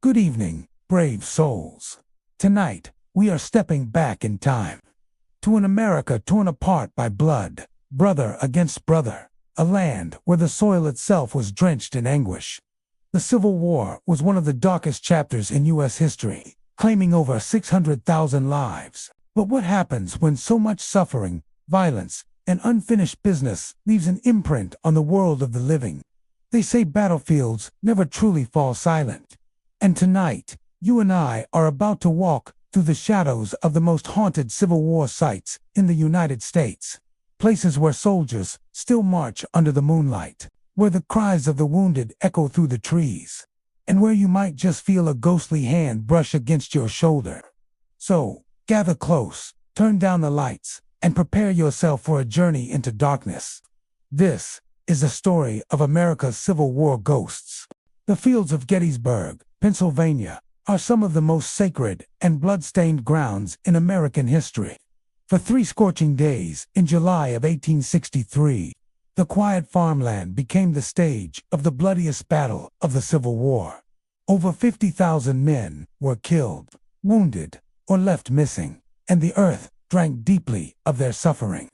Good evening, brave souls. Tonight, we are stepping back in time to an America torn apart by blood, brother against brother, a land where the soil itself was drenched in anguish. The Civil War was one of the darkest chapters in U.S. history, claiming over 600,000 lives. But what happens when so much suffering, violence, and unfinished business leaves an imprint on the world of the living? They say battlefields never truly fall silent. And tonight, you and I are about to walk through the shadows of the most haunted Civil War sites in the United States. Places where soldiers still march under the moonlight, where the cries of the wounded echo through the trees, and where you might just feel a ghostly hand brush against your shoulder. So, gather close, turn down the lights, and prepare yourself for a journey into darkness. This is the story of America's Civil War ghosts. The fields of Gettysburg, Pennsylvania, are some of the most sacred and blood-stained grounds in American history. For 3 scorching days in July of 1863, the quiet farmland became the stage of the bloodiest battle of the Civil War. Over 50,000 men were killed, wounded, or left missing, and the earth drank deeply of their suffering.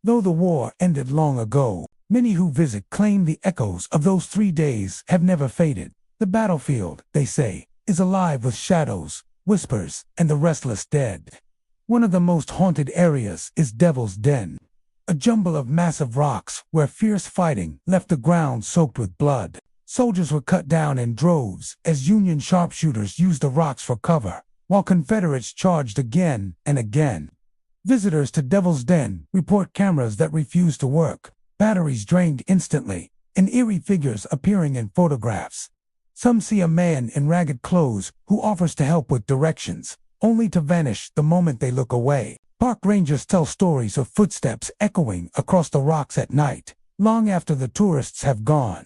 Though the war ended long ago, many who visit claim the echoes of those 3 days have never faded. The battlefield, they say, is alive with shadows, whispers, and the restless dead. One of the most haunted areas is Devil's Den, a jumble of massive rocks where fierce fighting left the ground soaked with blood. Soldiers were cut down in droves as Union sharpshooters used the rocks for cover, while Confederates charged again and again. Visitors to Devil's Den report cameras that refused to work, batteries drained instantly, and eerie figures appearing in photographs. Some see a man in ragged clothes who offers to help with directions, only to vanish the moment they look away. Park rangers tell stories of footsteps echoing across the rocks at night, long after the tourists have gone.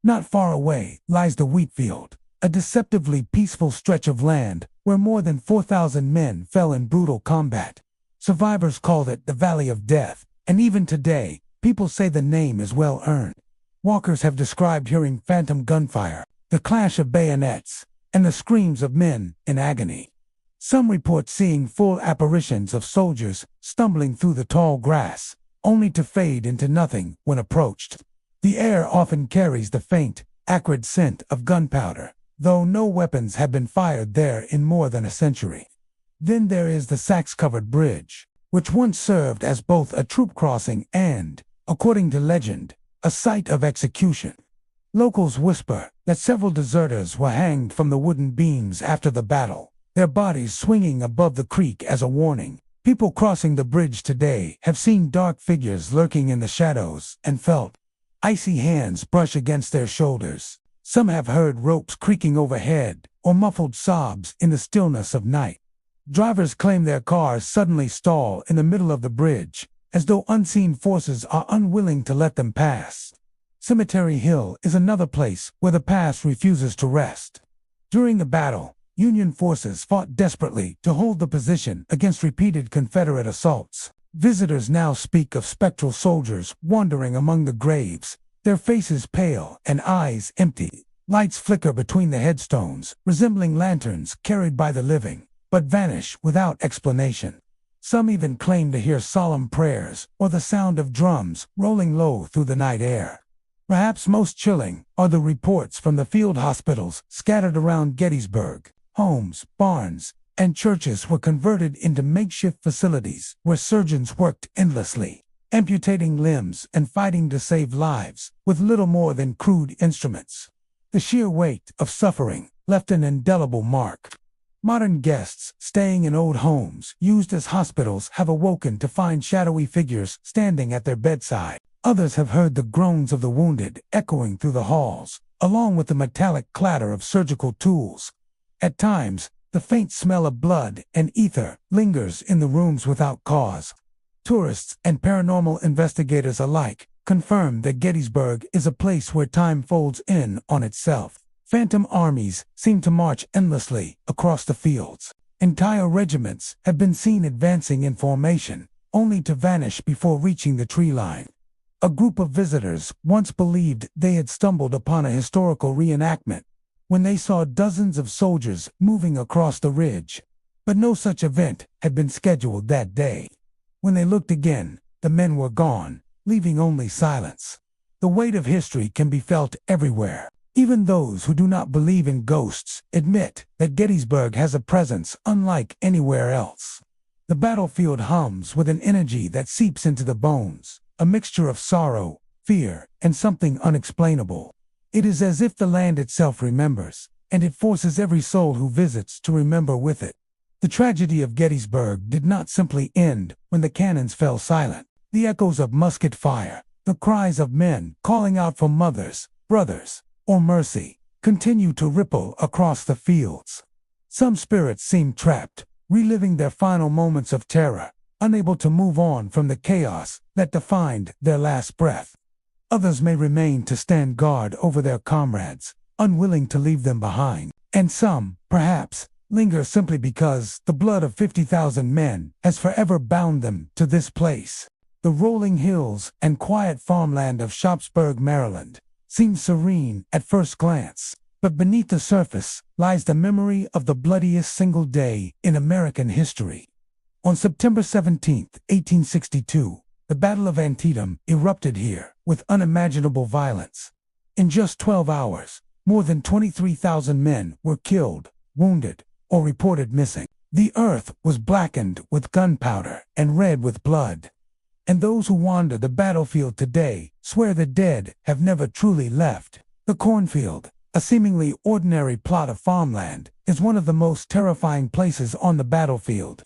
Not far away lies the wheat field, a deceptively peaceful stretch of land where more than 4,000 men fell in brutal combat. Survivors called it the Valley of Death, and even today, people say the name is well earned. Walkers have described hearing phantom gunfire, the clash of bayonets, and the screams of men in agony. Some report seeing full apparitions of soldiers stumbling through the tall grass, only to fade into nothing when approached. The air often carries the faint, acrid scent of gunpowder, though no weapons have been fired there in more than a century. Then there is the sacks-covered bridge, which once served as both a troop crossing and, according to legend, a site of execution. Locals whisper that several deserters were hanged from the wooden beams after the battle, their bodies swinging above the creek as a warning. People crossing the bridge today have seen dark figures lurking in the shadows and felt icy hands brush against their shoulders. Some have heard ropes creaking overhead or muffled sobs in the stillness of night. Drivers claim their cars suddenly stall in the middle of the bridge, as though unseen forces are unwilling to let them pass. Cemetery Hill is another place where the past refuses to rest. During the battle, Union forces fought desperately to hold the position against repeated Confederate assaults. Visitors now speak of spectral soldiers wandering among the graves, their faces pale and eyes empty. Lights flicker between the headstones, resembling lanterns carried by the living, but vanish without explanation. Some even claim to hear solemn prayers or the sound of drums rolling low through the night air. Perhaps most chilling are the reports from the field hospitals scattered around Gettysburg. Homes, barns, and churches were converted into makeshift facilities where surgeons worked endlessly, amputating limbs and fighting to save lives with little more than crude instruments. The sheer weight of suffering left an indelible mark. Modern guests staying in old homes used as hospitals have awoken to find shadowy figures standing at their bedside. Others have heard the groans of the wounded echoing through the halls, along with the metallic clatter of surgical tools. At times, the faint smell of blood and ether lingers in the rooms without cause. Tourists and paranormal investigators alike confirm that Gettysburg is a place where time folds in on itself. Phantom armies seem to march endlessly across the fields. Entire regiments have been seen advancing in formation, only to vanish before reaching the tree line. A group of visitors once believed they had stumbled upon a historical reenactment. when they saw dozens of soldiers moving across the ridge. But no such event had been scheduled that day. When they looked again, the men were gone, leaving only silence. The weight of history can be felt everywhere. Even those who do not believe in ghosts admit that Gettysburg has a presence unlike anywhere else. The battlefield hums with an energy that seeps into the bones, a mixture of sorrow, fear, and something unexplainable. It is as if the land itself remembers, and it forces every soul who visits to remember with it. The tragedy of Gettysburg did not simply end when the cannons fell silent. The echoes of musket fire, the cries of men calling out for mothers, brothers, or mercy, continue to ripple across the fields. Some spirits seem trapped, reliving their final moments of terror, unable to move on from the chaos that defined their last breath. Others may remain to stand guard over their comrades, unwilling to leave them behind. And some, perhaps, linger simply because the blood of 50,000 men has forever bound them to this place. The rolling hills and quiet farmland of Sharpsburg, Maryland, seems serene at first glance, but beneath the surface lies the memory of the bloodiest single day in American history. On September 17, 1862, the Battle of Antietam erupted here with unimaginable violence. In just 12 hours, more than 23,000 men were killed, wounded, or reported missing. The earth was blackened with gunpowder and red with blood. And those who wander the battlefield today swear the dead have never truly left. The cornfield, a seemingly ordinary plot of farmland, is one of the most terrifying places on the battlefield.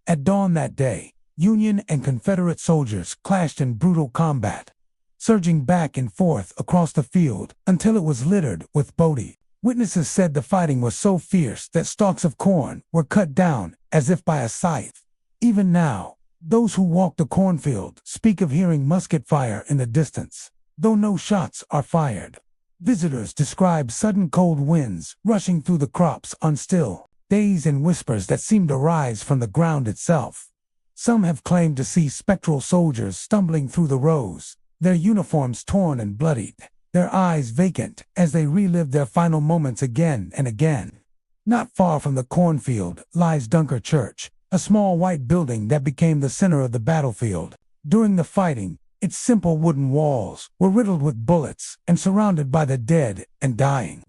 At dawn that day, Union and Confederate soldiers clashed in brutal combat, surging back and forth across the field until it was littered with bodies. Witnesses said the fighting was so fierce that stalks of corn were cut down as if by a scythe. Even now, those who walk the cornfield speak of hearing musket fire in the distance, though no shots are fired. Visitors describe sudden cold winds rushing through the crops on still days and whispers that seem to rise from the ground itself. Some have claimed to see spectral soldiers stumbling through the rows, their uniforms torn and bloodied, their eyes vacant as they relive their final moments again and again. Not far from the cornfield lies Dunker Church, a small white building that became the center of the battlefield. During the fighting, its simple wooden walls were riddled with bullets and surrounded by the dead and dying.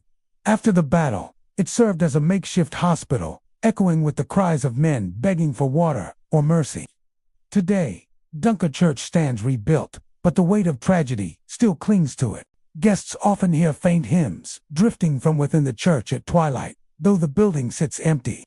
After the battle, it served as a makeshift hospital, echoing with the cries of men begging for water or mercy. Today, Dunker Church stands rebuilt, but the weight of tragedy still clings to it. Guests often hear faint hymns drifting from within the church at twilight, though the building sits empty.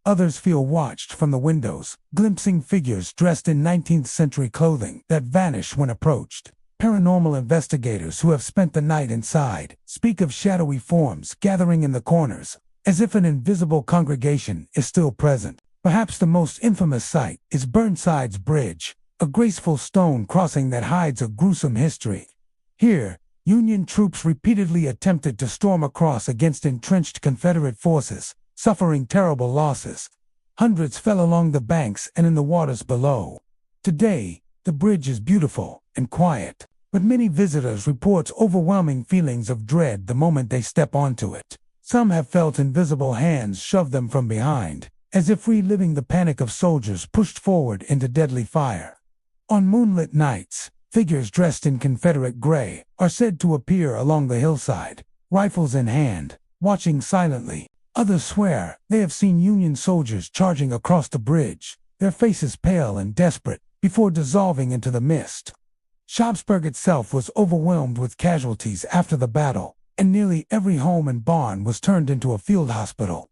Others feel watched from the windows, glimpsing figures dressed in 19th century clothing that vanish when approached. Paranormal investigators who have spent the night inside speak of shadowy forms gathering in the corners, as if an invisible congregation is still present. Perhaps the most infamous sight is Burnside's Bridge, a graceful stone crossing that hides a gruesome history. Here, Union troops repeatedly attempted to storm across against entrenched Confederate forces, suffering terrible losses. Hundreds fell along the banks and in the waters below. Today, the bridge is beautiful and quiet, but many visitors report overwhelming feelings of dread the moment they step onto it. Some have felt invisible hands shove them from behind, as if reliving the panic of soldiers pushed forward into deadly fire. On moonlit nights, figures dressed in Confederate gray are said to appear along the hillside, rifles in hand, watching silently. Others swear they have seen Union soldiers charging across the bridge, their faces pale and desperate, before dissolving into the mist. Sharpsburg itself was overwhelmed with casualties after the battle, and nearly every home and barn was turned into a field hospital.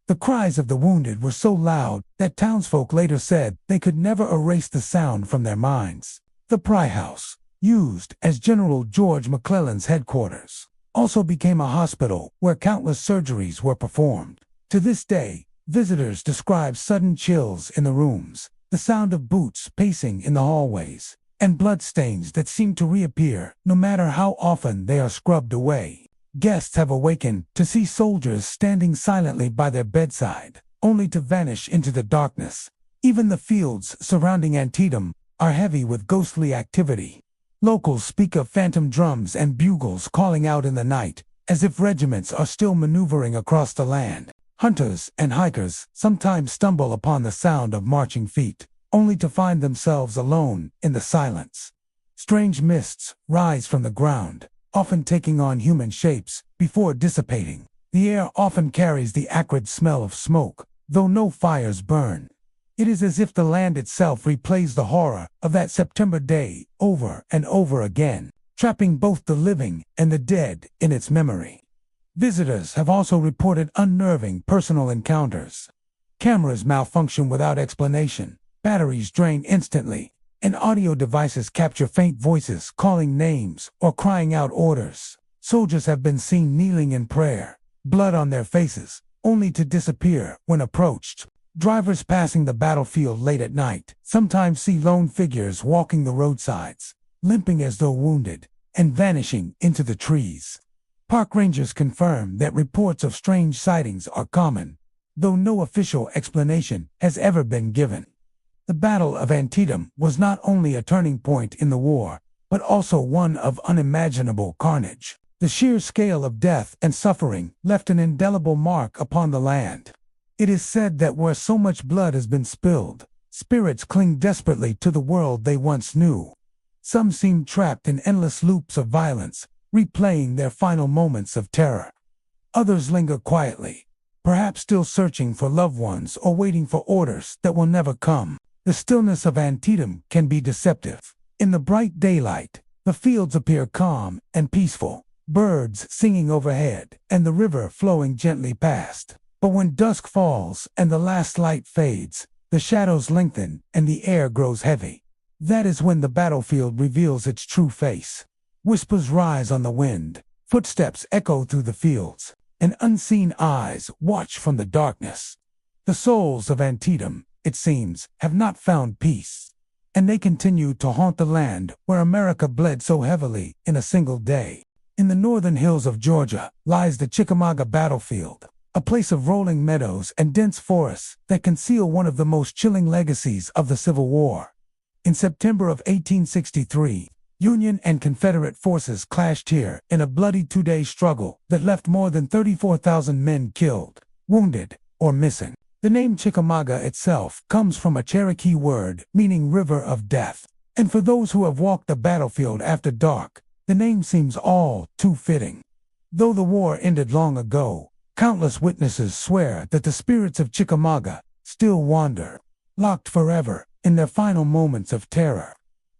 The cries of the wounded were so loud that townsfolk later said they could never erase the sound from their minds. The Pry House, used as General George McClellan's headquarters, also became a hospital where countless surgeries were performed. To this day, visitors describe sudden chills in the rooms, the sound of boots pacing in the hallways, and bloodstains that seem to reappear no matter how often they are scrubbed away. Guests have awakened to see soldiers standing silently by their bedside, only to vanish into the darkness. Even the fields surrounding Antietam are heavy with ghostly activity. Locals speak of phantom drums and bugles calling out in the night, as if regiments are still maneuvering across the land. Hunters and hikers sometimes stumble upon the sound of marching feet, only to find themselves alone in the silence. Strange mists rise from the ground, often taking on human shapes before dissipating. The air often carries the acrid smell of smoke, though no fires burn. It is as if the land itself replays the horror of that September day over and over again, trapping both the living and the dead in its memory. Visitors have also reported unnerving personal encounters. Cameras malfunction without explanation, batteries drain instantly, and audio devices capture faint voices calling names or crying out orders. Soldiers have been seen kneeling in prayer, blood on their faces, only to disappear when approached. Drivers passing the battlefield late at night sometimes see lone figures walking the roadsides, limping as though wounded, and vanishing into the trees. Park rangers confirm that reports of strange sightings are common, though no official explanation has ever been given. The Battle of Antietam was not only a turning point in the war, but also one of unimaginable carnage. The sheer scale of death and suffering left an indelible mark upon the land. It is said that where so much blood has been spilled, spirits cling desperately to the world they once knew. Some seem trapped in endless loops of violence, replaying their final moments of terror. Others linger quietly, perhaps still searching for loved ones or waiting for orders that will never come. The stillness of Antietam can be deceptive. In the bright daylight, the fields appear calm and peaceful, birds singing overhead and the river flowing gently past. But when dusk falls and the last light fades, the shadows lengthen and the air grows heavy. That is when the battlefield reveals its true face. Whispers rise on the wind, footsteps echo through the fields, and unseen eyes watch from the darkness. The souls of Antietam, it seems, have not found peace, and they continue to haunt the land where America bled so heavily in a single day. In the northern hills of Georgia lies the Chickamauga battlefield, a place of rolling meadows and dense forests that conceal one of the most chilling legacies of the Civil War. In September of 1863, Union and Confederate forces clashed here in a bloody two-day struggle that left more than 34,000 men killed, wounded, or missing. The name Chickamauga itself comes from a Cherokee word meaning river of death, and for those who have walked the battlefield after dark, the name seems all too fitting. Though the war ended long ago, countless witnesses swear that the spirits of Chickamauga still wander, locked forever in their final moments of terror.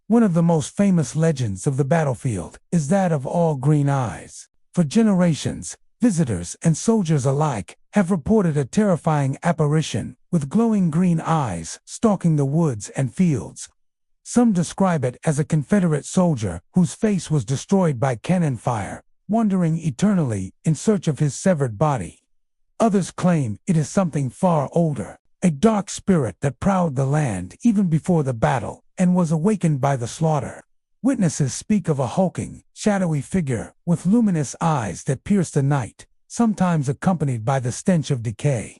One of the most famous legends of the battlefield is that of All Green Eyes. For generations, visitors and soldiers alike have reported a terrifying apparition with glowing green eyes stalking the woods and fields. Some describe it as a Confederate soldier whose face was destroyed by cannon fire, wandering eternally in search of his severed body. Others claim it is something far older, a dark spirit that prowled the land even before the battle and was awakened by the slaughter. Witnesses speak of a hulking, shadowy figure with luminous eyes that pierce the night, sometimes accompanied by the stench of decay.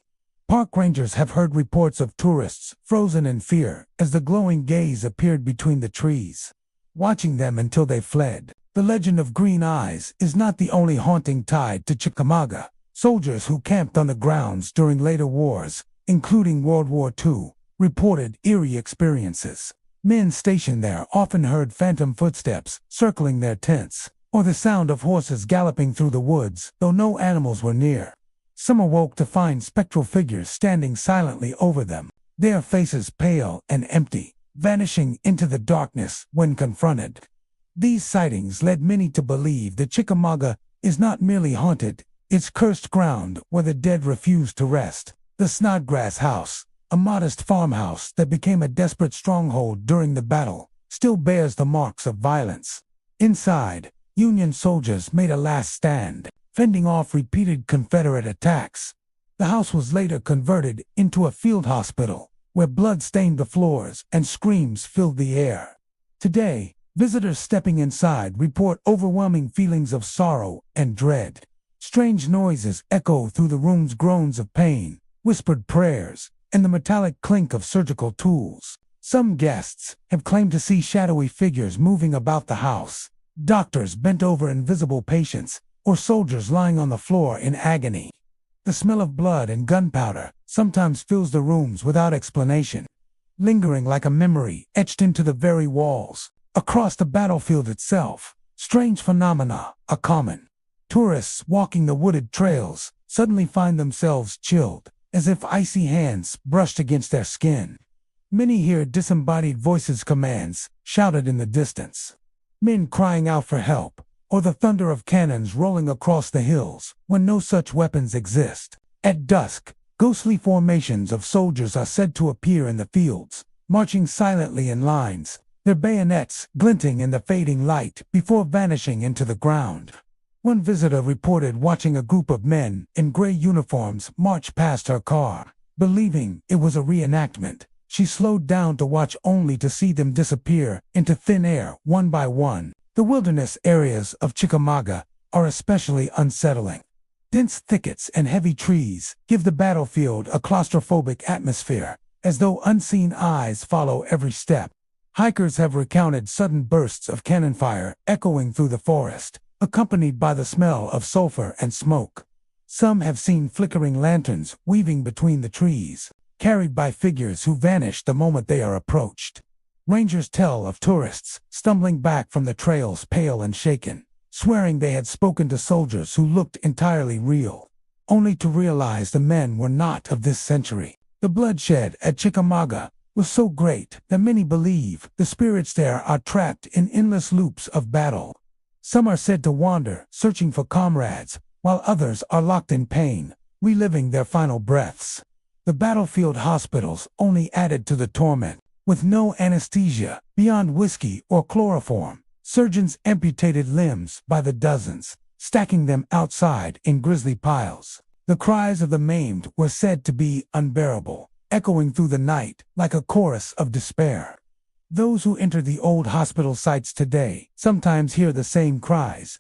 Park rangers have heard reports of tourists frozen in fear as the glowing gaze appeared between the trees, watching them until they fled. The legend of Green Eyes is not the only haunting tied to Chickamauga. Soldiers who camped on the grounds during later wars, including World War II, reported eerie experiences. Men stationed there often heard phantom footsteps circling their tents, or the sound of horses galloping through the woods, though no animals were near. Some awoke to find spectral figures standing silently over them, their faces pale and empty, vanishing into the darkness when confronted. These sightings led many to believe that Chickamauga is not merely haunted, it's cursed ground where the dead refuse to rest. The Snodgrass House, a modest farmhouse that became a desperate stronghold during the battle, still bears the marks of violence. Inside, Union soldiers made a last stand, fending off repeated Confederate attacks. The house was later converted into a field hospital, where blood stained the floors and screams filled the air. Today, visitors stepping inside report overwhelming feelings of sorrow and dread. Strange noises echo through the room's groans of pain, whispered prayers, and the metallic clink of surgical tools. Some guests have claimed to see shadowy figures moving about the house, doctors bent over invisible patients, or soldiers lying on the floor in agony. The smell of blood and gunpowder sometimes fills the rooms without explanation, lingering like a memory etched into the very walls. Across the battlefield itself, strange phenomena are common. Tourists walking the wooded trails suddenly find themselves chilled, as if icy hands brushed against their skin. Many hear disembodied voices' commands shouted in the distance, men crying out for help, or the thunder of cannons rolling across the hills when no such weapons exist. At dusk, ghostly formations of soldiers are said to appear in the fields, marching silently in lines, their bayonets glinting in the fading light before vanishing into the ground. One visitor reported watching a group of men in gray uniforms march past her car. Believing it was a reenactment, she slowed down to watch only to see them disappear into thin air one by one. The wilderness areas of Chickamauga are especially unsettling. Dense thickets and heavy trees give the battlefield a claustrophobic atmosphere, as though unseen eyes follow every step. Hikers have recounted sudden bursts of cannon fire echoing through the forest, accompanied by the smell of sulfur and smoke. Some have seen flickering lanterns weaving between the trees, carried by figures who vanish the moment they are approached. Rangers tell of tourists stumbling back from the trails pale and shaken, swearing they had spoken to soldiers who looked entirely real, only to realize the men were not of this century. The bloodshed at Chickamauga was so great that many believe the spirits there are trapped in endless loops of battle. Some are said to wander, searching for comrades, while others are locked in pain, reliving their final breaths. The battlefield hospitals only added to the torment. With no anesthesia beyond whiskey or chloroform, surgeons amputated limbs by the dozens, stacking them outside in grisly piles. The cries of the maimed were said to be unbearable, echoing through the night like a chorus of despair. Those who enter the old hospital sites today sometimes hear the same cries,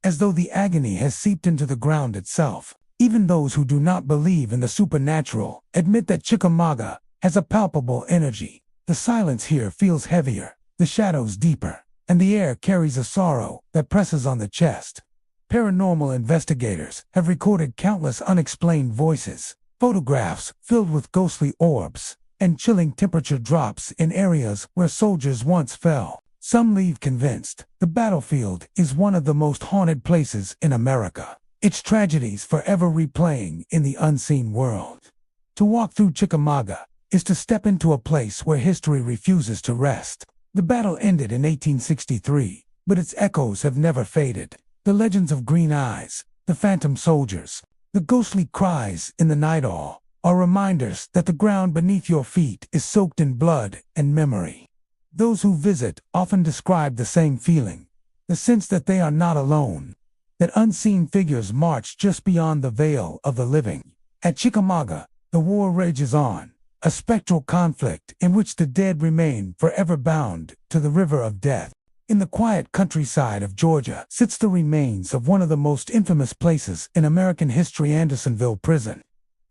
as though the agony has seeped into the ground itself. Even those who do not believe in the supernatural admit that Chickamauga has a palpable energy. The silence here feels heavier, the shadows deeper, and the air carries a sorrow that presses on the chest. Paranormal investigators have recorded countless unexplained voices, photographs filled with ghostly orbs, and chilling temperature drops in areas where soldiers once fell. Some leave convinced the battlefield is one of the most haunted places in America, its tragedies forever replaying in the unseen world. To walk through Chickamauga is to step into a place where history refuses to rest. The battle ended in 1863, but its echoes have never faded. The legends of green eyes, the phantom soldiers, the ghostly cries in the night all are reminders that the ground beneath your feet is soaked in blood and memory. Those who visit often describe the same feeling, the sense that they are not alone, that unseen figures march just beyond the veil of the living. At Chickamauga, the war rages on, a spectral conflict in which the dead remain forever bound to the river of death. In the quiet countryside of Georgia sits the remains of one of the most infamous places in American history, Andersonville Prison.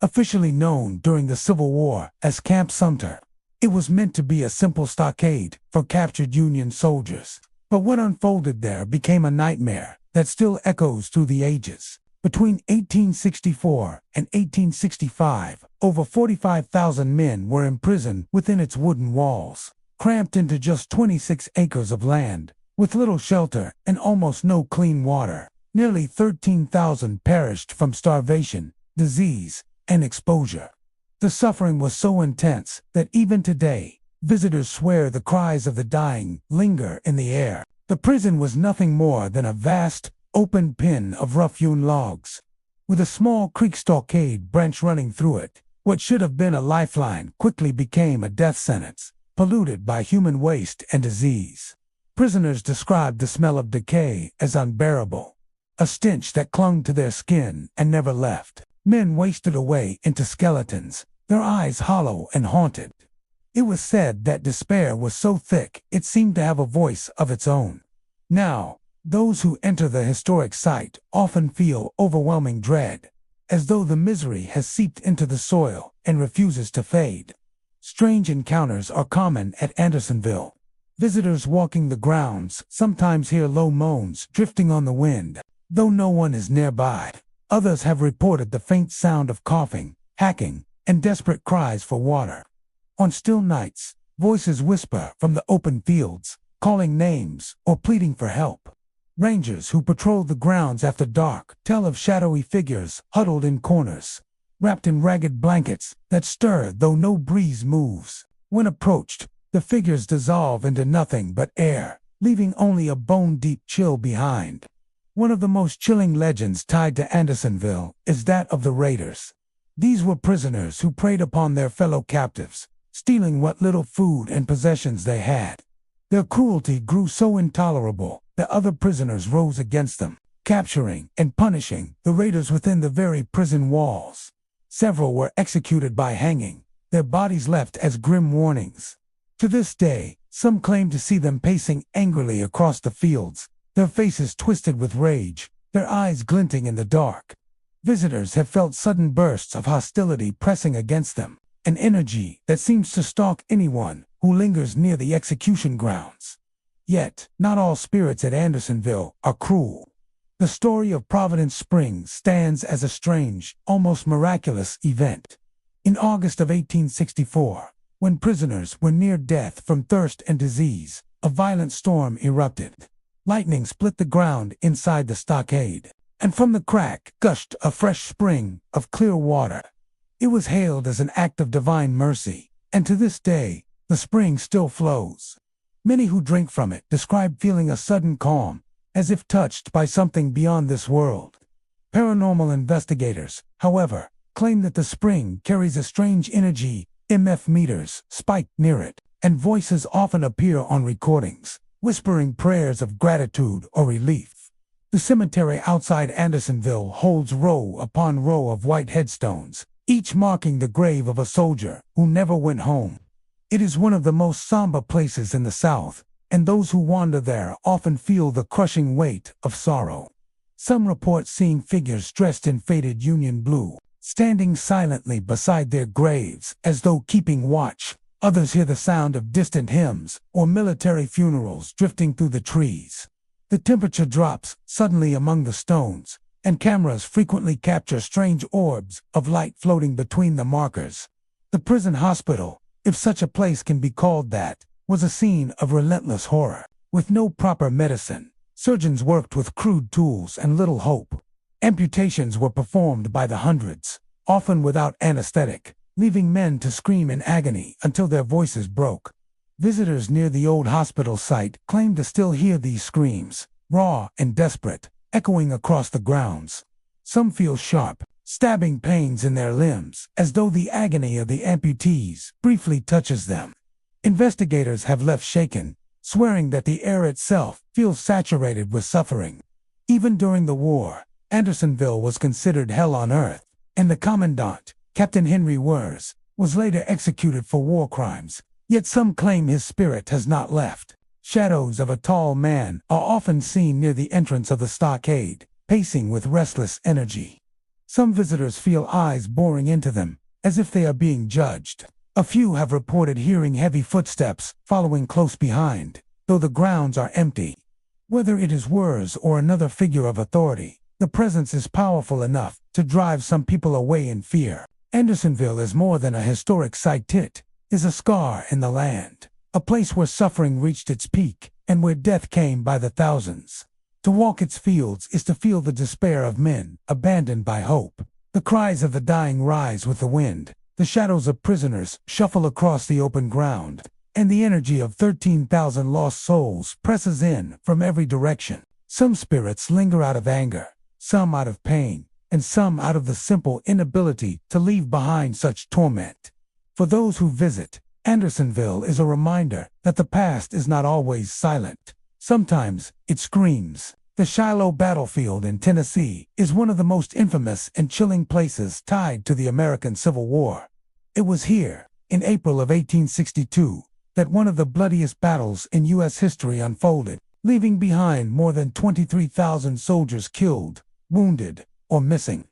Officially known during the Civil War as Camp Sumter, it was meant to be a simple stockade for captured Union soldiers. But what unfolded there became a nightmare that still echoes through the ages. Between 1864 and 1865, over 45,000 men were imprisoned within its wooden walls, cramped into just 26 acres of land, with little shelter and almost no clean water. Nearly 13,000 perished from starvation, disease, and exposure. The suffering was so intense that even today, visitors swear the cries of the dying linger in the air. The prison was nothing more than a vast, open pen of rough-hewn logs, with a small creek stockade branch running through it. What should have been a lifeline quickly became a death sentence, polluted by human waste and disease. Prisoners described the smell of decay as unbearable, a stench that clung to their skin and never left. Men wasted away into skeletons, their eyes hollow and haunted. It was said that despair was so thick it seemed to have a voice of its own. Now, those who enter the historic site often feel overwhelming dread, as though the misery has seeped into the soil and refuses to fade. Strange encounters are common at Andersonville. Visitors walking the grounds sometimes hear low moans drifting on the wind, Though no one is nearby, others have reported the faint sound of coughing, hacking, and desperate cries for water. On still nights, voices whisper from the open fields, calling names or pleading for help. Rangers who patrol the grounds after dark tell of shadowy figures huddled in corners, wrapped in ragged blankets that stir though no breeze moves. When approached, the figures dissolve into nothing but air, leaving only a bone-deep chill behind. One of the most chilling legends tied to Andersonville is that of the raiders. These were prisoners who preyed upon their fellow captives, stealing what little food and possessions they had. Their cruelty grew so intolerable that other prisoners rose against them, capturing and punishing the raiders within the very prison walls. Several were executed by hanging, their bodies left as grim warnings. To this day, some claim to see them pacing angrily across the fields, their faces twisted with rage, their eyes glinting in the dark. Visitors have felt sudden bursts of hostility pressing against them, an energy that seems to stalk anyone who lingers near the execution grounds. Yet, not all spirits at Andersonville are cruel. The story of Providence Springs stands as a strange, almost miraculous event. In August of 1864, when prisoners were near death from thirst and disease, a violent storm erupted. Lightning split the ground inside the stockade, and from the crack gushed a fresh spring of clear water. It was hailed as an act of divine mercy, and to this day, the spring still flows. Many who drink from it describe feeling a sudden calm, as if touched by something beyond this world. Paranormal investigators, however, claim that the spring carries a strange energy. EMF meters spike near it, and voices often appear on recordings, whispering prayers of gratitude or relief. The cemetery outside Andersonville holds row upon row of white headstones, each marking the grave of a soldier who never went home. It is one of the most somber places in the South, and those who wander there often feel the crushing weight of sorrow. Some report seeing figures dressed in faded Union blue, standing silently beside their graves as though keeping watch. Others hear the sound of distant hymns or military funerals drifting through the trees. The temperature drops suddenly among the stones, and cameras frequently capture strange orbs of light floating between the markers. The prison hospital, if such a place can be called that, was a scene of relentless horror. With no proper medicine, surgeons worked with crude tools and little hope. Amputations were performed by the hundreds, often without anesthetic, leaving men to scream in agony until their voices broke. Visitors near the old hospital site claim to still hear these screams, raw and desperate, echoing across the grounds. Some feel sharp, stabbing pains in their limbs, as though the agony of the amputees briefly touches them. Investigators have left shaken, swearing that the air itself feels saturated with suffering. Even during the war, Andersonville was considered hell on earth, and the commandant, Captain Henry Wers, was later executed for war crimes. Yet some claim his spirit has not left. Shadows of a tall man are often seen near the entrance of the stockade, pacing with restless energy. Some visitors feel eyes boring into them, as if they are being judged. A few have reported hearing heavy footsteps following close behind, though the grounds are empty. Whether it is Wers or another figure of authority, the presence is powerful enough to drive some people away in fear. Andersonville is more than a historic site. It is a scar in the land, a place where suffering reached its peak and where death came by the thousands. To walk its fields is to feel the despair of men abandoned by hope. The cries of the dying rise with the wind, the shadows of prisoners shuffle across the open ground, and the energy of 13,000 lost souls presses in from every direction. Some spirits linger out of anger, some out of pain, and some out of the simple inability to leave behind such torment. For those who visit, Andersonville is a reminder that the past is not always silent. Sometimes it screams. The Shiloh battlefield in Tennessee is one of the most infamous and chilling places tied to the American Civil War. It was here, in April of 1862, that one of the bloodiest battles in U.S. history unfolded, leaving behind more than 23,000 soldiers killed, wounded, or missing.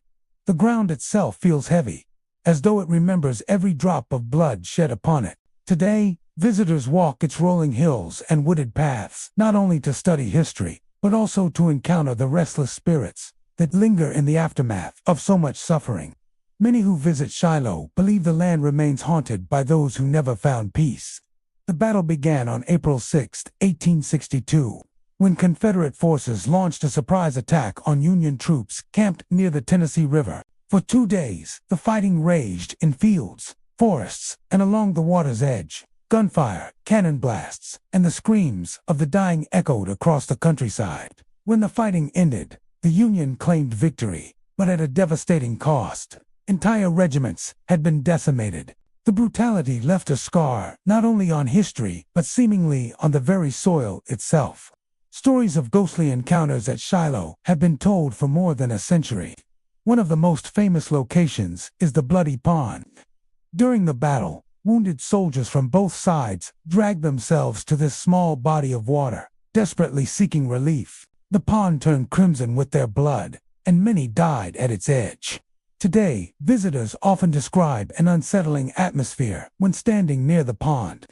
The ground itself feels heavy, as though it remembers every drop of blood shed upon it. Today, visitors walk its rolling hills and wooded paths, not only to study history, but also to encounter the restless spirits that linger in the aftermath of so much suffering. Many who visit Shiloh believe the land remains haunted by those who never found peace. The battle began on April 6, 1862, when Confederate forces launched a surprise attack on Union troops camped near the Tennessee River. For 2 days, the fighting raged in fields, forests, and along the water's edge. Gunfire, cannon blasts, and the screams of the dying echoed across the countryside. When the fighting ended, the Union claimed victory, but at a devastating cost. Entire regiments had been decimated. The brutality left a scar not only on history, but seemingly on the very soil itself. Stories of ghostly encounters at Shiloh have been told for more than a century. One of the most famous locations is the Bloody Pond. During the battle, wounded soldiers from both sides dragged themselves to this small body of water, desperately seeking relief. The pond turned crimson with their blood, and many died at its edge. Today, visitors often describe an unsettling atmosphere when standing near the pond.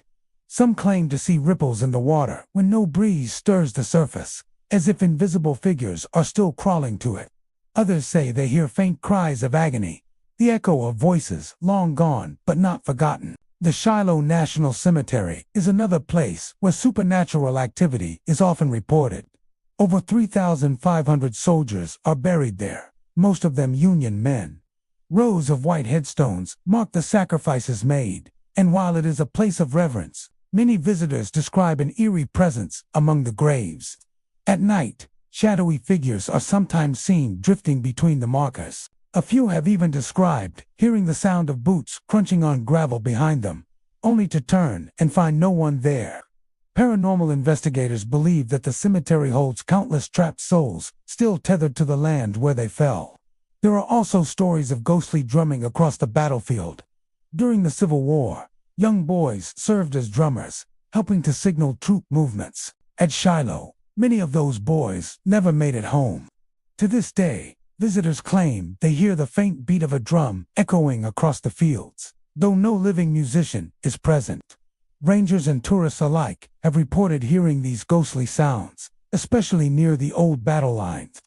Some claim to see ripples in the water when no breeze stirs the surface, as if invisible figures are still crawling to it. Others say they hear faint cries of agony, the echo of voices long gone but not forgotten. The Shiloh National Cemetery is another place where supernatural activity is often reported. Over 3,500 soldiers are buried there, most of them Union men. Rows of white headstones mark the sacrifices made, and while it is a place of reverence, many visitors describe an eerie presence among the graves. At night, shadowy figures are sometimes seen drifting between the markers. A few have even described hearing the sound of boots crunching on gravel behind them, only to turn and find no one there. Paranormal investigators believe that the cemetery holds countless trapped souls, still tethered to the land where they fell. There are also stories of ghostly drumming across the battlefield. During the Civil War, young boys served as drummers, helping to signal troop movements. At Shiloh, many of those boys never made it home. To this day, visitors claim they hear the faint beat of a drum echoing across the fields, though no living musician is present. Rangers and tourists alike have reported hearing these ghostly sounds, especially near the old battle lines.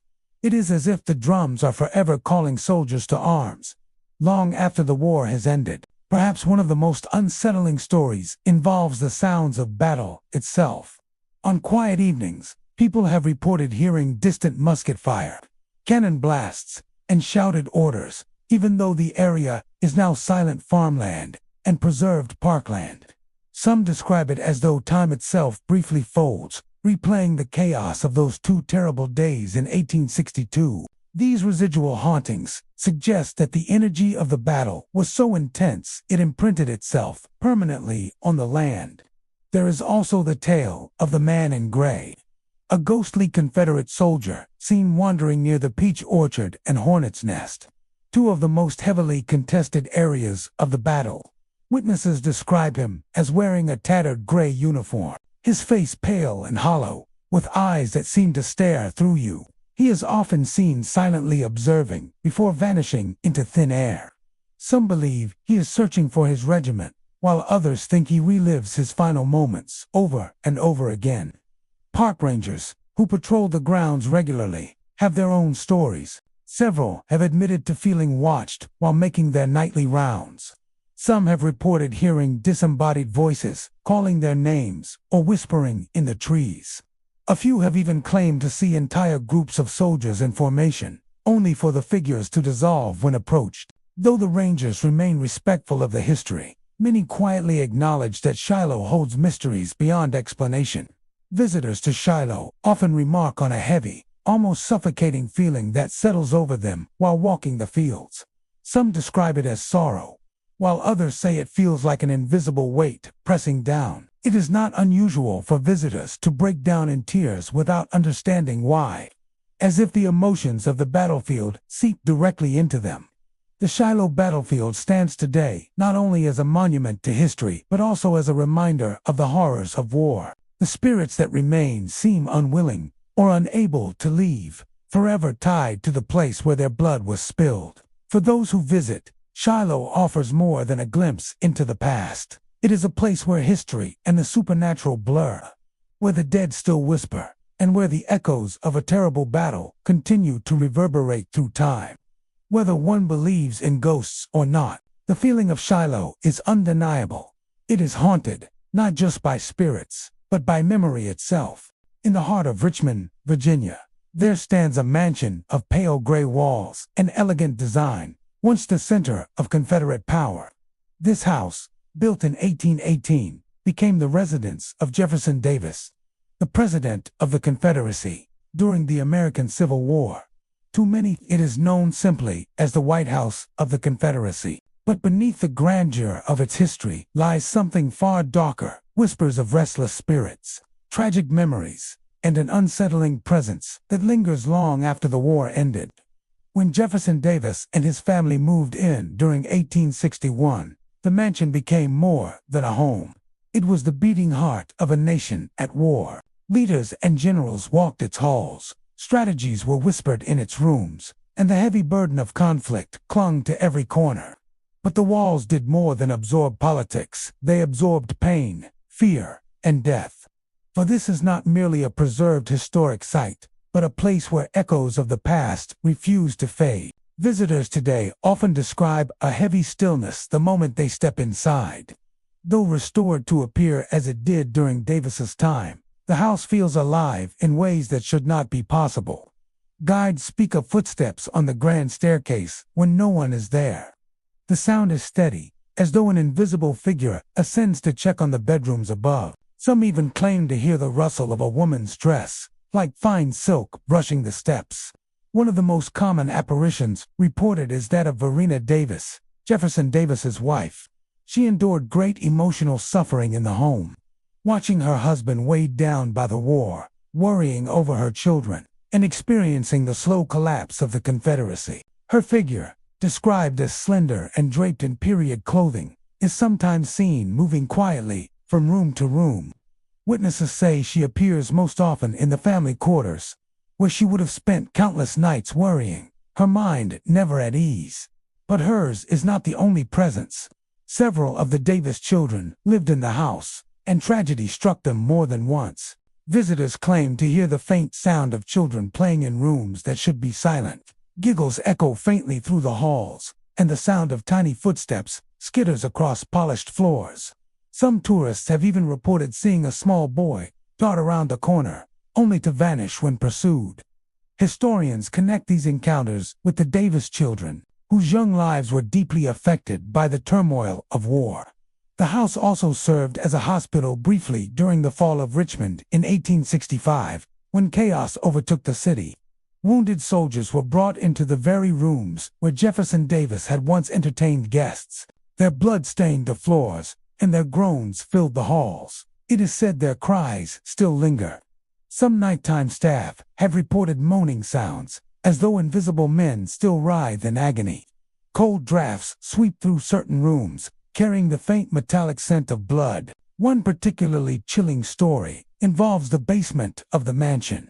It is as if the drums are forever calling soldiers to arms, long after the war has ended. Perhaps one of the most unsettling stories involves the sounds of battle itself. On quiet evenings, people have reported hearing distant musket fire, cannon blasts, and shouted orders, even though the area is now silent farmland and preserved parkland. Some describe it as though time itself briefly folds, replaying the chaos of those 2 terrible days in 1862. These residual hauntings suggest that the energy of the battle was so intense it imprinted itself permanently on the land. There is also the tale of the man in gray, a ghostly Confederate soldier seen wandering near the peach orchard and hornet's nest, 2 of the most heavily contested areas of the battle. Witnesses describe him as wearing a tattered gray uniform, his face pale and hollow, with eyes that seem to stare through you. He is often seen silently observing before vanishing into thin air. Some believe he is searching for his regiment, while others think he relives his final moments over and over again. Park rangers, who patrol the grounds regularly, have their own stories. Several have admitted to feeling watched while making their nightly rounds. Some have reported hearing disembodied voices, calling their names, or whispering in the trees. A few have even claimed to see entire groups of soldiers in formation, only for the figures to dissolve when approached. Though the Rangers remain respectful of the history, many quietly acknowledge that Shiloh holds mysteries beyond explanation. Visitors to Shiloh often remark on a heavy, almost suffocating feeling that settles over them while walking the fields. Some describe it as sorrow, while others say it feels like an invisible weight pressing down. It is not unusual for visitors to break down in tears without understanding why, as if the emotions of the battlefield seep directly into them. The Shiloh battlefield stands today not only as a monument to history, but also as a reminder of the horrors of war. The spirits that remain seem unwilling or unable to leave, forever tied to the place where their blood was spilled. For those who visit, Shiloh offers more than a glimpse into the past. It is a place where history and the supernatural blur, where the dead still whisper, and where the echoes of a terrible battle continue to reverberate through time. Whether one believes in ghosts or not, the feeling of Shiloh is undeniable. It is haunted, not just by spirits, but by memory itself. In the heart of Richmond, Virginia, there stands a mansion of pale gray walls and elegant design, once the center of Confederate power. This house, built in 1818, became the residence of Jefferson Davis, the President of the Confederacy, during the American Civil War. To many, it is known simply as the White House of the Confederacy. But beneath the grandeur of its history lies something far darker, whispers of restless spirits, tragic memories, and an unsettling presence that lingers long after the war ended. When Jefferson Davis and his family moved in during 1861, the mansion became more than a home. It was the beating heart of a nation at war. Leaders and generals walked its halls, strategies were whispered in its rooms, and the heavy burden of conflict clung to every corner. But the walls did more than absorb politics. They absorbed pain, fear, and death. For this is not merely a preserved historic site, but a place where echoes of the past refuse to fade. Visitors today often describe a heavy stillness the moment they step inside. Though restored to appear as it did during Davis's time, the house feels alive in ways that should not be possible. Guides speak of footsteps on the grand staircase when no one is there. The sound is steady, as though an invisible figure ascends to check on the bedrooms above. Some even claim to hear the rustle of a woman's dress, like fine silk brushing the steps. One of the most common apparitions reported is that of Verena Davis, Jefferson Davis's wife. She endured great emotional suffering in the home, watching her husband weighed down by the war, worrying over her children, and experiencing the slow collapse of the Confederacy. Her figure, described as slender and draped in period clothing, is sometimes seen moving quietly from room to room. Witnesses say she appears most often in the family quarters, where she would have spent countless nights worrying, her mind never at ease. But hers is not the only presence. Several of the Davis children lived in the house, and tragedy struck them more than once. Visitors claim to hear the faint sound of children playing in rooms that should be silent. Giggles echo faintly through the halls, and the sound of tiny footsteps skitters across polished floors. Some tourists have even reported seeing a small boy dart around a corner, only to vanish when pursued. Historians connect these encounters with the Davis children, whose young lives were deeply affected by the turmoil of war. The house also served as a hospital briefly during the fall of Richmond in 1865, when chaos overtook the city. Wounded soldiers were brought into the very rooms where Jefferson Davis had once entertained guests. Their blood stained the floors, and their groans filled the halls. It is said their cries still linger. Some nighttime staff have reported moaning sounds, as though invisible men still writhe in agony. Cold drafts sweep through certain rooms, carrying the faint metallic scent of blood. One particularly chilling story involves the basement of the mansion.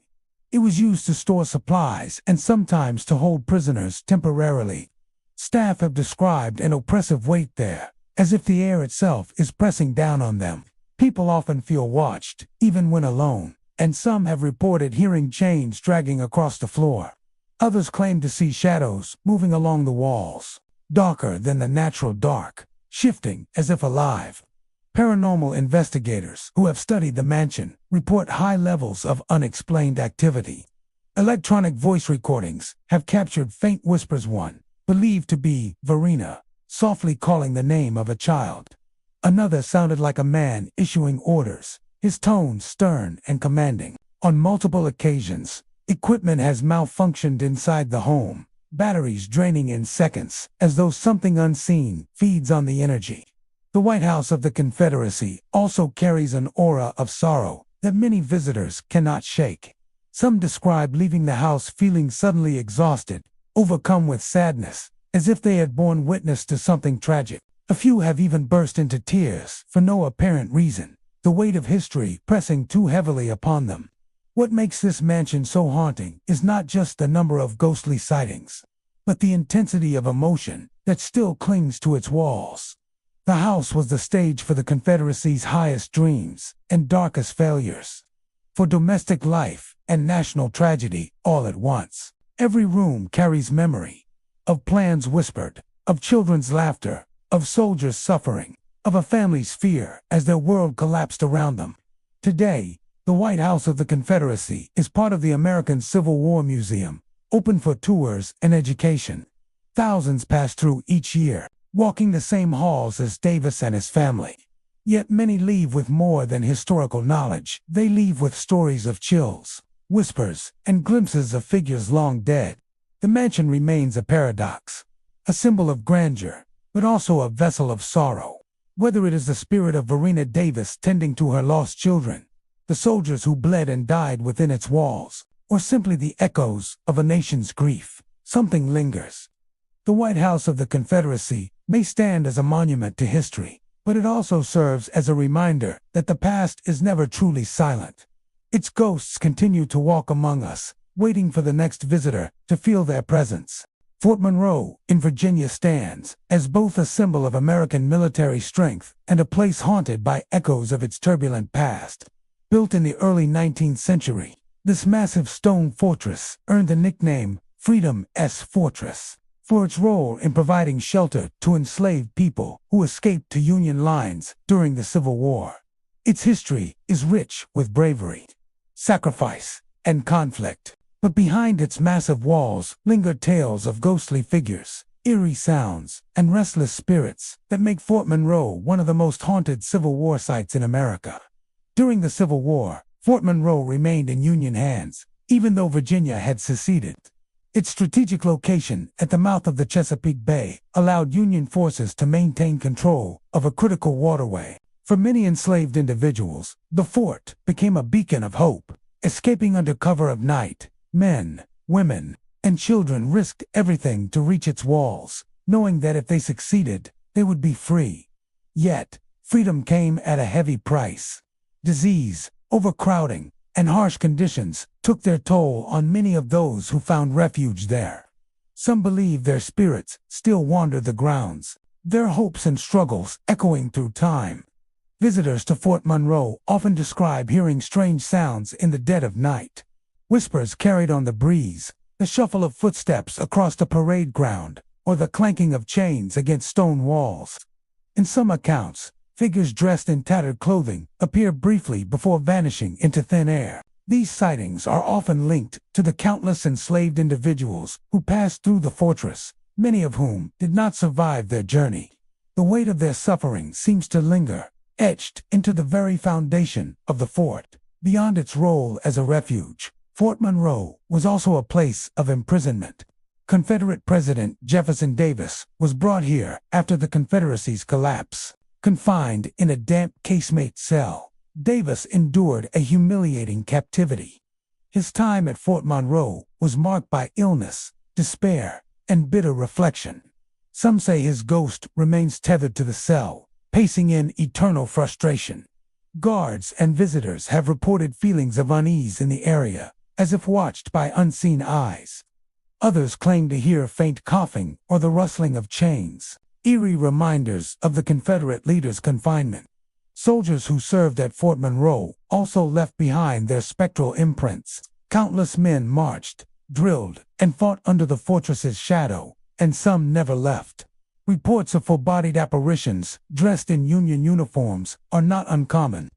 It was used to store supplies and sometimes to hold prisoners temporarily. Staff have described an oppressive weight there, as if the air itself is pressing down on them. People often feel watched, even when alone, and some have reported hearing chains dragging across the floor. Others claim to see shadows moving along the walls, darker than the natural dark, shifting as if alive. Paranormal investigators who have studied the mansion report high levels of unexplained activity. Electronic voice recordings have captured faint whispers, one, believed to be Verena, softly calling the name of a child. Another sounded like a man issuing orders, his tone stern and commanding. On multiple occasions, equipment has malfunctioned inside the home, batteries draining in seconds, as though something unseen feeds on the energy. The White House of the Confederacy also carries an aura of sorrow that many visitors cannot shake. Some describe leaving the house feeling suddenly exhausted, overcome with sadness, as if they had borne witness to something tragic. A few have even burst into tears for no apparent reason, the weight of history pressing too heavily upon them. What makes this mansion so haunting is not just the number of ghostly sightings, but the intensity of emotion that still clings to its walls. The house was the stage for the Confederacy's highest dreams and darkest failures. for domestic life and national tragedy all at once. Every room carries memory of plans whispered, of children's laughter, of soldiers suffering, of a family's fear as their world collapsed around them. Today, the White House of the Confederacy is part of the American Civil War Museum, open for tours and education. Thousands pass through each year, walking the same halls as Davis and his family. Yet many leave with more than historical knowledge. They leave with stories of chills, whispers, and glimpses of figures long dead. The mansion remains a paradox, a symbol of grandeur, but also a vessel of sorrow. Whether it is the spirit of Verena Davis tending to her lost children, the soldiers who bled and died within its walls, or simply the echoes of a nation's grief, something lingers. The White House of the Confederacy may stand as a monument to history, but it also serves as a reminder that the past is never truly silent. Its ghosts continue to walk among us, waiting for the next visitor to feel their presence. Fort Monroe in Virginia stands as both a symbol of American military strength and a place haunted by echoes of its turbulent past. Built in the early 19th century, this massive stone fortress earned the nickname Freedom's Fortress for its role in providing shelter to enslaved people who escaped to Union lines during the Civil War. Its history is rich with bravery, sacrifice, and conflict. But behind its massive walls linger tales of ghostly figures, eerie sounds, and restless spirits that make Fort Monroe one of the most haunted Civil War sites in America. During the Civil War, Fort Monroe remained in Union hands, even though Virginia had seceded. Its strategic location at the mouth of the Chesapeake Bay allowed Union forces to maintain control of a critical waterway. For many enslaved individuals, the fort became a beacon of hope. Escaping under cover of night, men, women, and children risked everything to reach its walls, knowing that if they succeeded, they would be free. Yet, freedom came at a heavy price. Disease, overcrowding, and harsh conditions took their toll on many of those who found refuge there. Some believe their spirits still wander the grounds, their hopes and struggles echoing through time. Visitors to Fort Monroe often describe hearing strange sounds in the dead of night. Whispers carried on the breeze, the shuffle of footsteps across the parade ground, or the clanking of chains against stone walls. In some accounts, figures dressed in tattered clothing appear briefly before vanishing into thin air. These sightings are often linked to the countless enslaved individuals who passed through the fortress, many of whom did not survive their journey. The weight of their suffering seems to linger, etched into the very foundation of the fort. Beyond its role as a refuge, Fort Monroe was also a place of imprisonment. Confederate President Jefferson Davis was brought here after the Confederacy's collapse. Confined in a damp casemate cell, Davis endured a humiliating captivity. His time at Fort Monroe was marked by illness, despair, and bitter reflection. Some say his ghost remains tethered to the cell, pacing in eternal frustration. Guards and visitors have reported feelings of unease in the area, as if watched by unseen eyes. Others claim to hear faint coughing or the rustling of chains, eerie reminders of the Confederate leaders' confinement. Soldiers who served at Fort Monroe also left behind their spectral imprints. Countless men marched, drilled, and fought under the fortress's shadow, and some never left. Reports of full-bodied apparitions dressed in Union uniforms are not uncommon.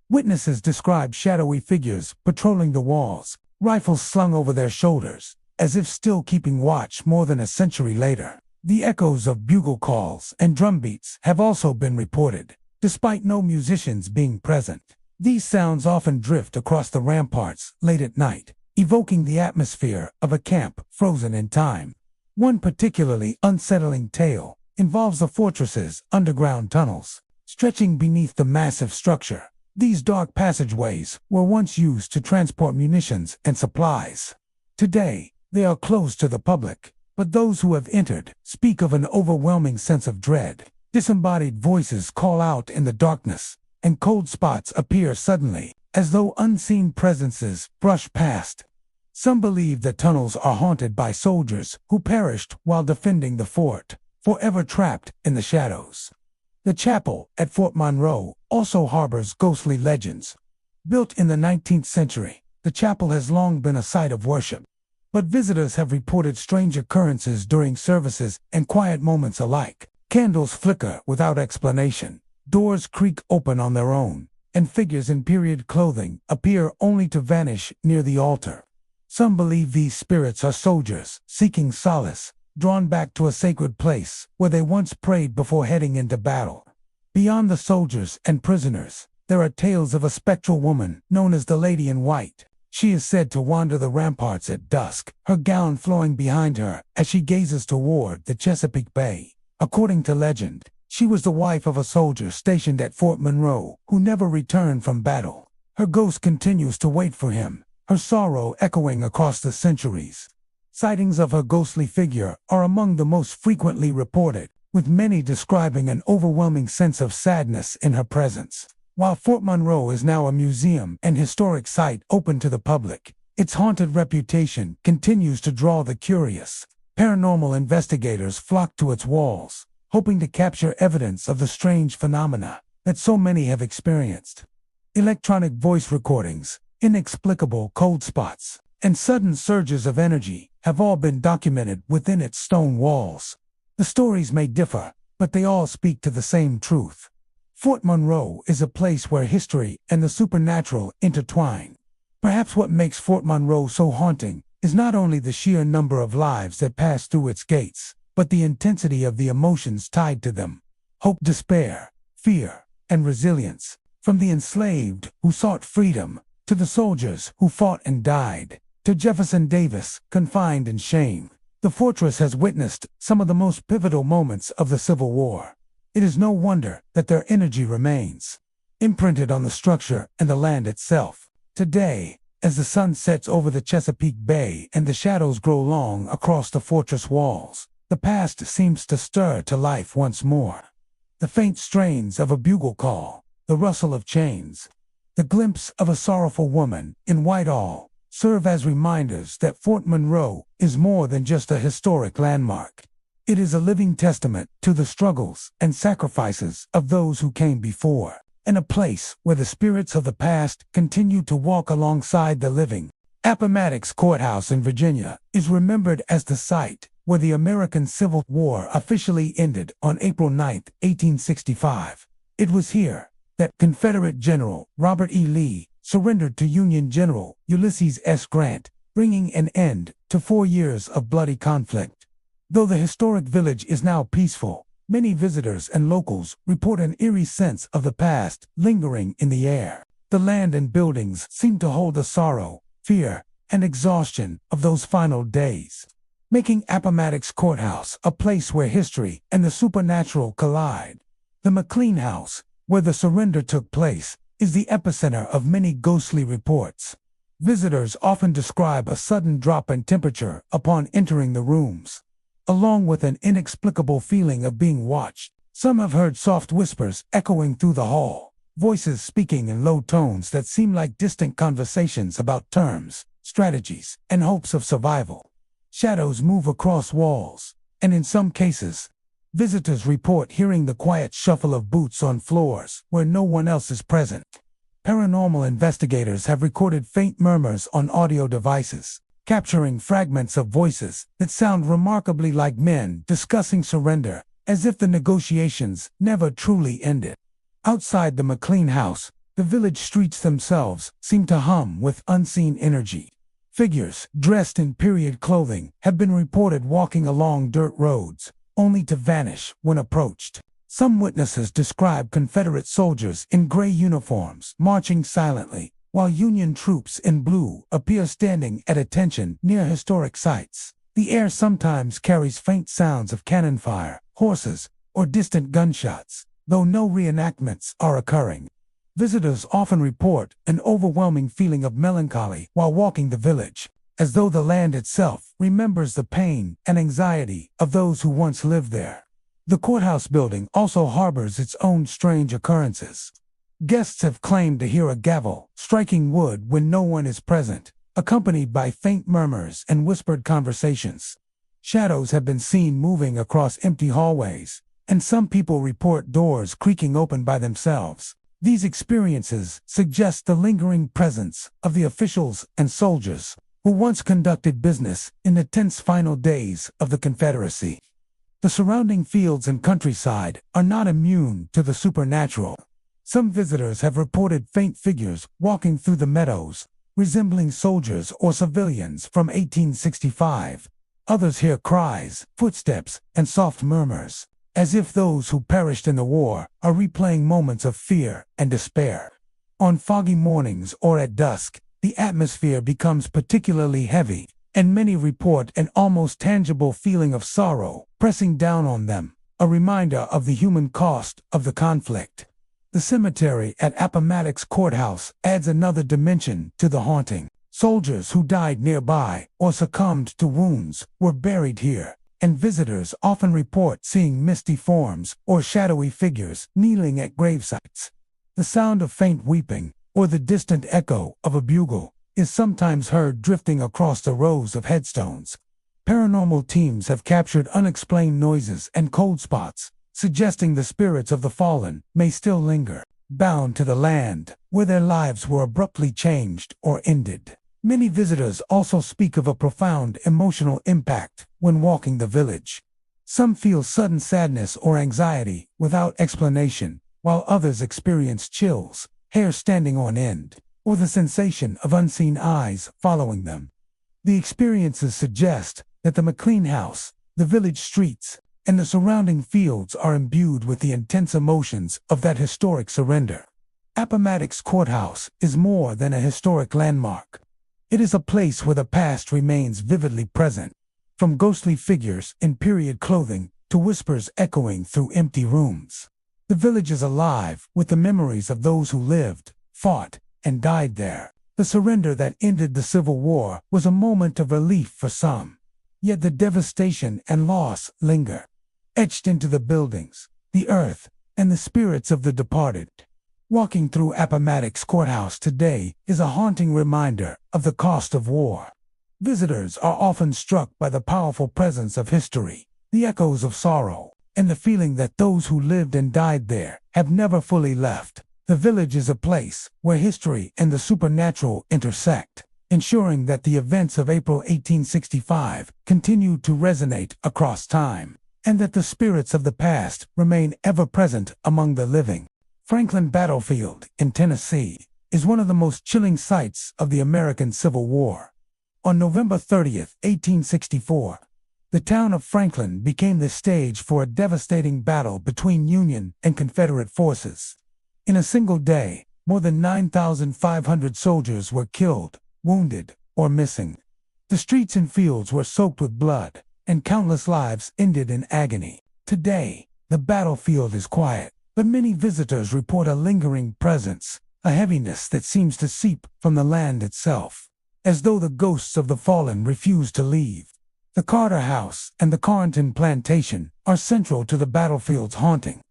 Witnesses describe shadowy figures patrolling the walls, rifles slung over their shoulders, as if still keeping watch more than a century later. The echoes of bugle calls and drum beats have also been reported, despite no musicians being present. These sounds often drift across the ramparts late at night, evoking the atmosphere of a camp frozen in time. One particularly unsettling tale involves the fortress's underground tunnels. Stretching beneath the massive structure, these dark passageways were once used to transport munitions and supplies. Today, they are closed to the public, but those who have entered speak of an overwhelming sense of dread. Disembodied voices call out in the darkness, and cold spots appear suddenly, as though unseen presences brush past. Some believe the tunnels are haunted by soldiers who perished while defending the fort, forever trapped in the shadows. The chapel at Fort Monroe also harbors ghostly legends. Built in the 19th century, the chapel has long been a site of worship. But visitors have reported strange occurrences during services and quiet moments alike. Candles flicker without explanation, doors creak open on their own, and figures in period clothing appear only to vanish near the altar. Some believe these spirits are soldiers seeking solace, drawn back to a sacred place where they once prayed before heading into battle. Beyond the soldiers and prisoners, there are tales of a spectral woman known as the Lady in White. She is said to wander the ramparts at dusk, her gown flowing behind her as she gazes toward the Chesapeake Bay. According to legend, she was the wife of a soldier stationed at Fort Monroe who never returned from battle. Her ghost continues to wait for him, her sorrow echoing across the centuries. Sightings of her ghostly figure are among the most frequently reported, with many describing an overwhelming sense of sadness in her presence. While Fort Monroe is now a museum and historic site open to the public, its haunted reputation continues to draw the curious. Paranormal investigators flock to its walls, hoping to capture evidence of the strange phenomena that so many have experienced. Electronic voice recordings, inexplicable cold spots, and sudden surges of energy have all been documented within its stone walls. The stories may differ, but they all speak to the same truth. Fort Monroe is a place where history and the supernatural intertwine. Perhaps what makes Fort Monroe so haunting is not only the sheer number of lives that pass through its gates, but the intensity of the emotions tied to them. Hope, despair, fear, and resilience. From the enslaved who sought freedom, to the soldiers who fought and died, to Jefferson Davis, confined in shame, the fortress has witnessed some of the most pivotal moments of the Civil War. It is no wonder that their energy remains imprinted on the structure and the land itself. Today, as the sun sets over the Chesapeake Bay and the shadows grow long across the fortress walls, the past seems to stir to life once more. The faint strains of a bugle call, the rustle of chains, the glimpse of a sorrowful woman in Whitehall serve as reminders that Fort Monroe is more than just a historic landmark. It is a living testament to the struggles and sacrifices of those who came before, and a place where the spirits of the past continue to walk alongside the living. Appomattox Courthouse in Virginia is remembered as the site where the American Civil War officially ended on April 9, 1865. It was here that Confederate General Robert E. Lee surrendered to Union General Ulysses S. Grant, bringing an end to 4 years of bloody conflict. Though the historic village is now peaceful, many visitors and locals report an eerie sense of the past lingering in the air. The land and buildings seem to hold the sorrow, fear, and exhaustion of those final days, making Appomattox Courthouse a place where history and the supernatural collide. The McLean House, where the surrender took place, is the epicenter of many ghostly reports. Visitors often describe a sudden drop in temperature upon entering the rooms, along with an inexplicable feeling of being watched. Some have heard soft whispers echoing through the hall, voices speaking in low tones that seem like distant conversations about terms, strategies, and hopes of survival. Shadows move across walls, and in some cases, visitors report hearing the quiet shuffle of boots on floors where no one else is present. Paranormal investigators have recorded faint murmurs on audio devices, capturing fragments of voices that sound remarkably like men discussing surrender, as if the negotiations never truly ended. Outside the McLean House, the village streets themselves seem to hum with unseen energy. Figures dressed in period clothing have been reported walking along dirt roads, only to vanish when approached. Some witnesses describe Confederate soldiers in gray uniforms marching silently, while Union troops in blue appear standing at attention near historic sites. The air sometimes carries faint sounds of cannon fire, horses, or distant gunshots, though no reenactments are occurring. Visitors often report an overwhelming feeling of melancholy while walking the village, as though the land itself remembers the pain and anxiety of those who once lived there. The courthouse building also harbors its own strange occurrences. Guests have claimed to hear a gavel striking wood when no one is present, accompanied by faint murmurs and whispered conversations. Shadows have been seen moving across empty hallways, and some people report doors creaking open by themselves. These experiences suggest the lingering presence of the officials and soldiers who once conducted business in the tense final days of the Confederacy. The surrounding fields and countryside are not immune to the supernatural. Some visitors have reported faint figures walking through the meadows, resembling soldiers or civilians from 1865. Others hear cries, footsteps, and soft murmurs, as if those who perished in the war are replaying moments of fear and despair. On foggy mornings or at dusk, the atmosphere becomes particularly heavy, and many report an almost tangible feeling of sorrow pressing down on them, a reminder of the human cost of the conflict. The cemetery at Appomattox Courthouse adds another dimension to the haunting. Soldiers who died nearby or succumbed to wounds were buried here, and visitors often report seeing misty forms or shadowy figures kneeling at gravesites. The sound of faint weeping, or the distant echo of a bugle, is sometimes heard drifting across the rows of headstones. Paranormal teams have captured unexplained noises and cold spots, suggesting the spirits of the fallen may still linger, bound to the land where their lives were abruptly changed or ended. Many visitors also speak of a profound emotional impact when walking the village. Some feel sudden sadness or anxiety without explanation, while others experience chills, hair standing on end, or the sensation of unseen eyes following them. The experiences suggest that the McLean house, the village streets, and the surrounding fields are imbued with the intense emotions of that historic surrender. Appomattox Courthouse is more than a historic landmark. It is a place where the past remains vividly present, from ghostly figures in period clothing to whispers echoing through empty rooms. The village is alive with the memories of those who lived, fought, and died there. The surrender that ended the Civil War was a moment of relief for some, yet the devastation and loss linger, etched into the buildings, the earth, and the spirits of the departed. Walking through Appomattox Courthouse today is a haunting reminder of the cost of war. Visitors are often struck by the powerful presence of history, the echoes of sorrow, and the feeling that those who lived and died there have never fully left. The village is a place where history and the supernatural intersect, ensuring that the events of April 1865 continue to resonate across time, and that the spirits of the past remain ever present among the living. Franklin Battlefield in Tennessee is one of the most chilling sights of the American Civil War. On November 30, 1864, the town of Franklin became the stage for a devastating battle between Union and Confederate forces. In a single day, more than 9,500 soldiers were killed, wounded, or missing. The streets and fields were soaked with blood, and countless lives ended in agony. Today, the battlefield is quiet, but many visitors report a lingering presence, a heaviness that seems to seep from the land itself, as though the ghosts of the fallen refuse to leave. The Carter House and the Carnton Plantation are central to the battlefield's haunting.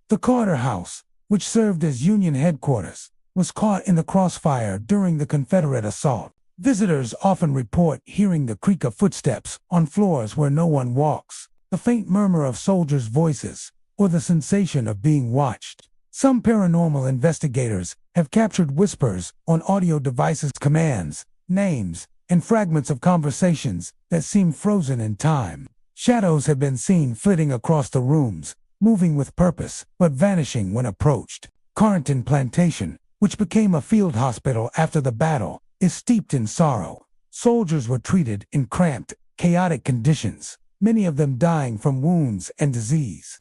The Carter House, which served as Union headquarters, was caught in the crossfire during the Confederate assault. Visitors often report hearing the creak of footsteps on floors where no one walks, the faint murmur of soldiers' voices, or the sensation of being watched. Some paranormal investigators have captured whispers on audio devices, commands, names, and fragments of conversations that seem frozen in time. Shadows have been seen flitting across the rooms, moving with purpose, but vanishing when approached. Carnton Plantation, which became a field hospital after the battle, is steeped in sorrow. Soldiers were treated in cramped, chaotic conditions, many of them dying from wounds and disease.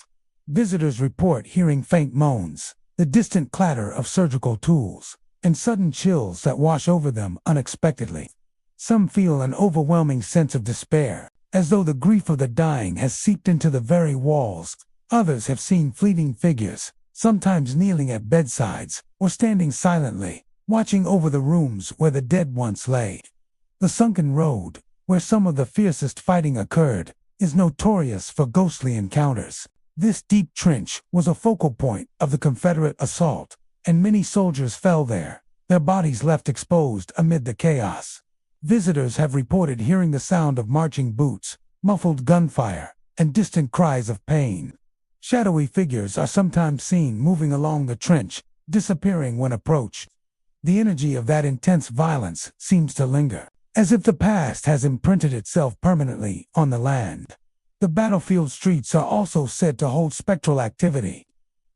Visitors report hearing faint moans, the distant clatter of surgical tools, and sudden chills that wash over them unexpectedly. Some feel an overwhelming sense of despair, as though the grief of the dying has seeped into the very walls. Others have seen fleeting figures, sometimes kneeling at bedsides, or standing silently, watching over the rooms where the dead once lay. The sunken road, where some of the fiercest fighting occurred, is notorious for ghostly encounters. This deep trench was a focal point of the Confederate assault, and many soldiers fell there, their bodies left exposed amid the chaos. Visitors have reported hearing the sound of marching boots, muffled gunfire, and distant cries of pain. Shadowy figures are sometimes seen moving along the trench, disappearing when approached. The energy of that intense violence seems to linger, as if the past has imprinted itself permanently on the land. The battlefield streets are also said to hold spectral activity.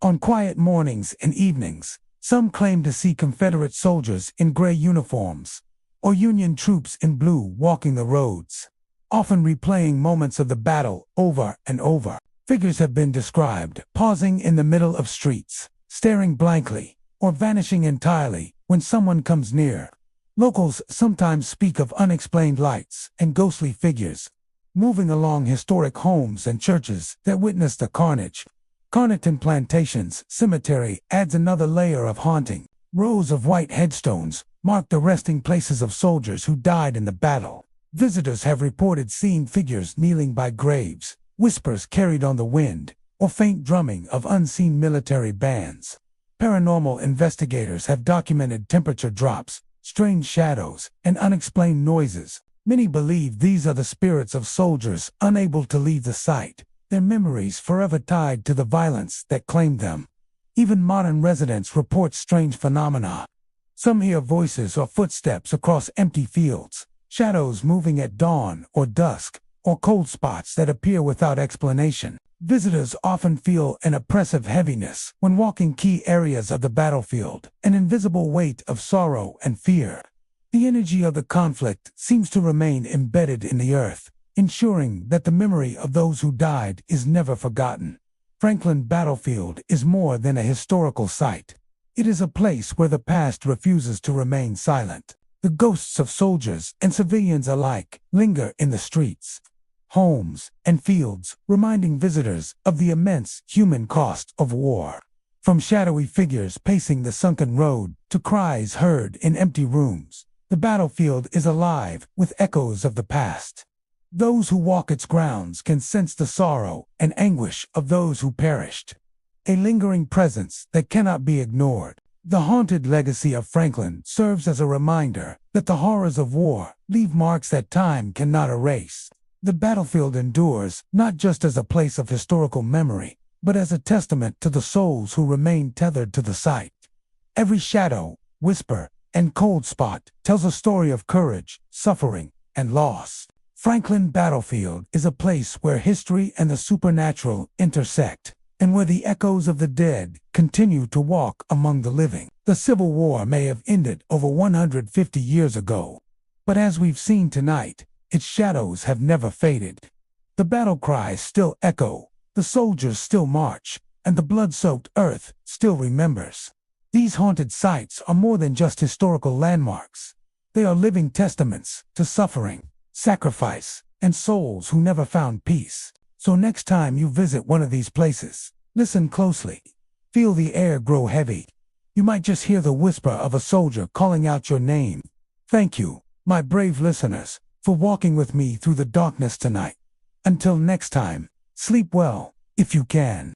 On quiet mornings and evenings, some claim to see Confederate soldiers in gray uniforms, or Union troops in blue walking the roads, often replaying moments of the battle over and over. Figures have been described pausing in the middle of streets, staring blankly, or vanishing entirely when someone comes near. Locals sometimes speak of unexplained lights and ghostly figures moving along historic homes and churches that witnessed the carnage. Carnarton Plantations Cemetery adds another layer of haunting. Rows of white headstones mark the resting places of soldiers who died in the battle. Visitors have reported seeing figures kneeling by graves, whispers carried on the wind, or faint drumming of unseen military bands. Paranormal investigators have documented temperature drops, strange shadows, and unexplained noises. Many believe these are the spirits of soldiers unable to leave the site, their memories forever tied to the violence that claimed them. Even modern residents report strange phenomena. Some hear voices or footsteps across empty fields, shadows moving at dawn or dusk, or cold spots that appear without explanation. Visitors often feel an oppressive heaviness when walking key areas of the battlefield, an invisible weight of sorrow and fear. The energy of the conflict seems to remain embedded in the earth, ensuring that the memory of those who died is never forgotten. Franklin Battlefield is more than a historical site. It is a place where the past refuses to remain silent. The ghosts of soldiers and civilians alike linger in the streets, homes, and fields, reminding visitors of the immense human cost of war. From shadowy figures pacing the sunken road to cries heard in empty rooms, the battlefield is alive with echoes of the past. Those who walk its grounds can sense the sorrow and anguish of those who perished, a lingering presence that cannot be ignored. The haunted legacy of Franklin serves as a reminder that the horrors of war leave marks that time cannot erase. The battlefield endures not just as a place of historical memory, but as a testament to the souls who remain tethered to the site. Every shadow, whisper, and cold spot tells a story of courage, suffering, and loss. Franklin Battlefield is a place where history and the supernatural intersect, and where the echoes of the dead continue to walk among the living. The Civil War may have ended over 150 years ago, but as we've seen tonight, its shadows have never faded. The battle cries still echo, the soldiers still march, and the blood-soaked earth still remembers. These haunted sites are more than just historical landmarks. They are living testaments to suffering, sacrifice, and souls who never found peace. So next time you visit one of these places, listen closely. Feel the air grow heavy. You might just hear the whisper of a soldier calling out your name. Thank you, my brave listeners, for walking with me through the darkness tonight. Until next time, sleep well, if you can.